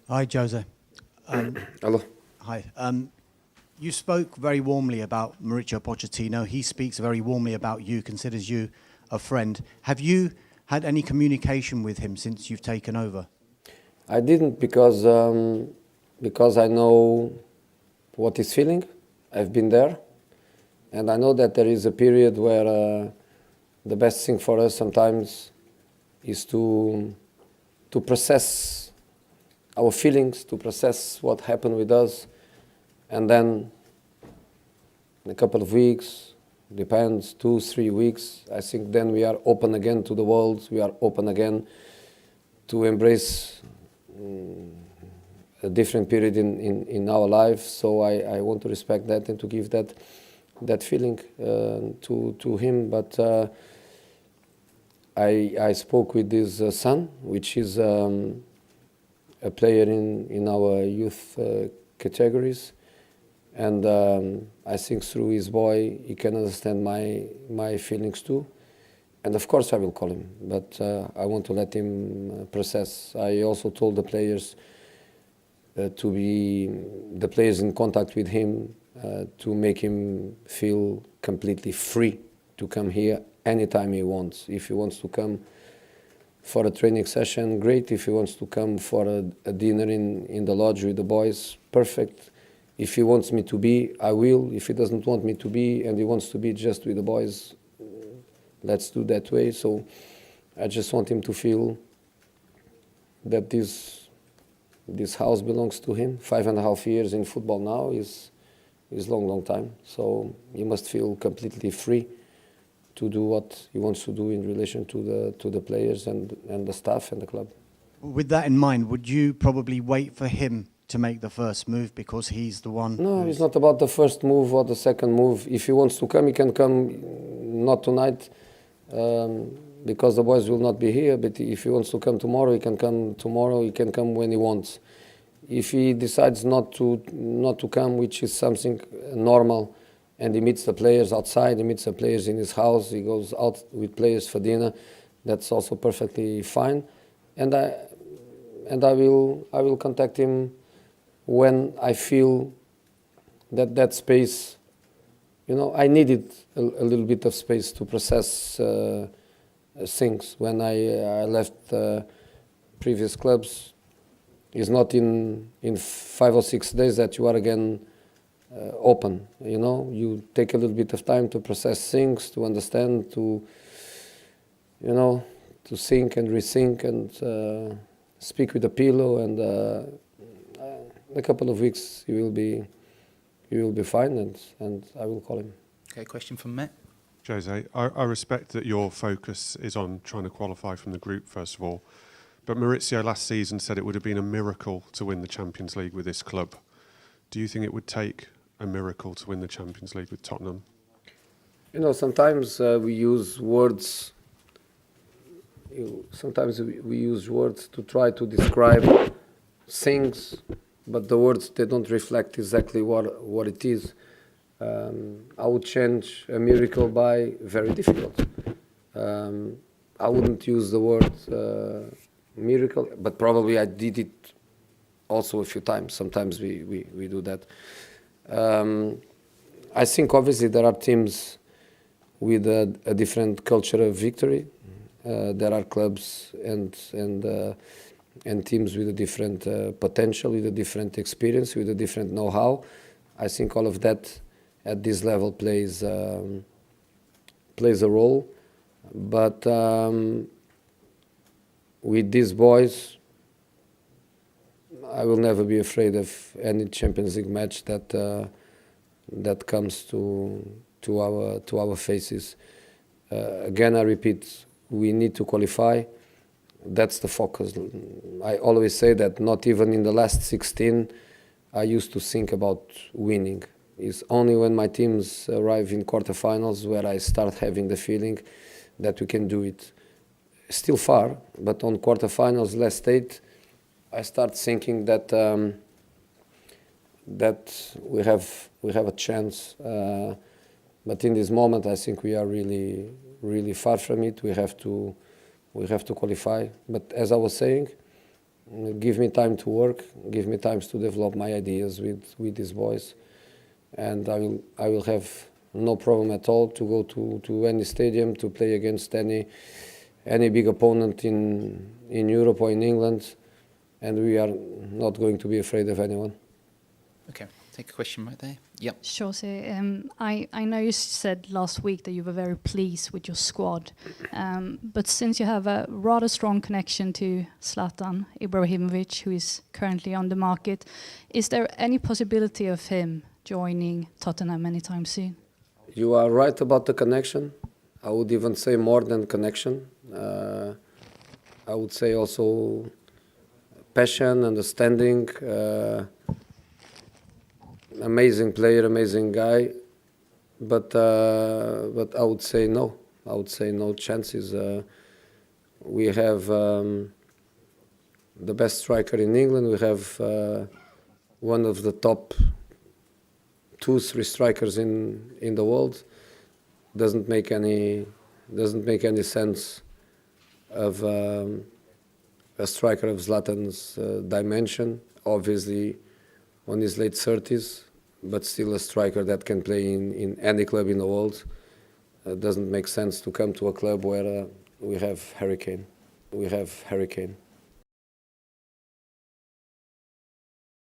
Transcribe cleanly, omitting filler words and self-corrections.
Hi, Jose. Hello. Hi. You spoke very warmly about Mauricio Pochettino. He speaks very warmly about you, considers you a friend. Have you had any communication with him since you've taken over? I didn't because I know what he's feeling. I've been there, and I know that there is a period where the best thing for us sometimes is to process our feelings, to process what happened with us, and then in a couple of weeks, depends, 2-3 weeks, I think then we are open again to the world, we are open again to embrace a different period in our life. So I want to respect that and to give that feeling to him. But I spoke with his son, which is a player in our youth categories, and I think through his boy he can understand my feelings too. And of course I will call him, but I want to let him process. I also told the players to be the players in contact with him, to make him feel completely free to come here anytime he wants. If he wants to come for a training session, great. If he wants to come for a dinner in the lodge with the boys, perfect. If he wants me to be, I will. If he doesn't want me to be and he wants to be just with the boys, let's do that way. So I just want him to feel that this house belongs to him. 5.5 years in football now is long time. So he must feel completely free to do what he wants to do in relation to the players and the staff and the club. With that in mind, would you probably wait for him to make the first move because he's the one? No, it's not about the first move or the second move. If he wants to come, he can come. Not tonight, because the boys will not be here. But if he wants to come tomorrow, he can come tomorrow. He can come when he wants. If he decides not to come, which is something normal, and he meets the players outside, he meets the players in his house, he goes out with players for dinner, that's also perfectly fine. And I will contact him when I feel that space, I needed a little bit of space to process things. When I left previous clubs, it's not in 5 or 6 days that you are again open. You take a little bit of time to process things, to understand, to think and rethink and speak with a pillow. And in a couple of weeks, he will be fine, and I will call him. Okay, question from Matt. Jose, I respect that your focus is on trying to qualify from the group, first of all. But Mauricio last season said it would have been a miracle to win the Champions League with this club. Do you think it would take a miracle to win the Champions League with Tottenham? Sometimes we use words. Sometimes we use words to try to describe things, but the words, they don't reflect exactly what it is. I would change a miracle by very difficult. I wouldn't use the word miracle, but probably I did it also a few times. Sometimes we do that. I think obviously there are teams with a different culture of victory. There are clubs and teams with a different potential, with a different experience, with a different know-how. I think all of that at this level plays a role. But with these boys, I will never be afraid of any Champions League match that comes to our faces. Again, I repeat, we need to qualify. That's the focus. I always say that not even in the last 16 I used to think about winning. It's only when my teams arrive in quarterfinals where I start having the feeling that we can do it. Still far, but on quarterfinals, last 8, I start thinking that that we have a chance. But in this moment, I think we are really far from it. We have to qualify. But as I was saying, give me time to work, give me time to develop my ideas with these boys, and I will have no problem at all to go to any stadium to play against any big opponent in Europe or in England, and we are not going to be afraid of anyone. Okay, take a question right there. Yep. Jose, I know you said last week that you were very pleased with your squad, but since you have a rather strong connection to Zlatan Ibrahimovic, who is currently on the market, is there any possibility of him joining Tottenham anytime soon? You are right about the connection. I would even say more than connection. I would say also passion, understanding. Amazing player, amazing guy, but I would say no. I would say no chances. We have the best striker in England. We have one of the top 2-3 strikers in the world. Doesn't make any sense of a striker of Zlatan's dimension. Obviously, on his late 30s, but still a striker that can play in any club in the world. It doesn't make sense to come to a club where we have Harry Kane.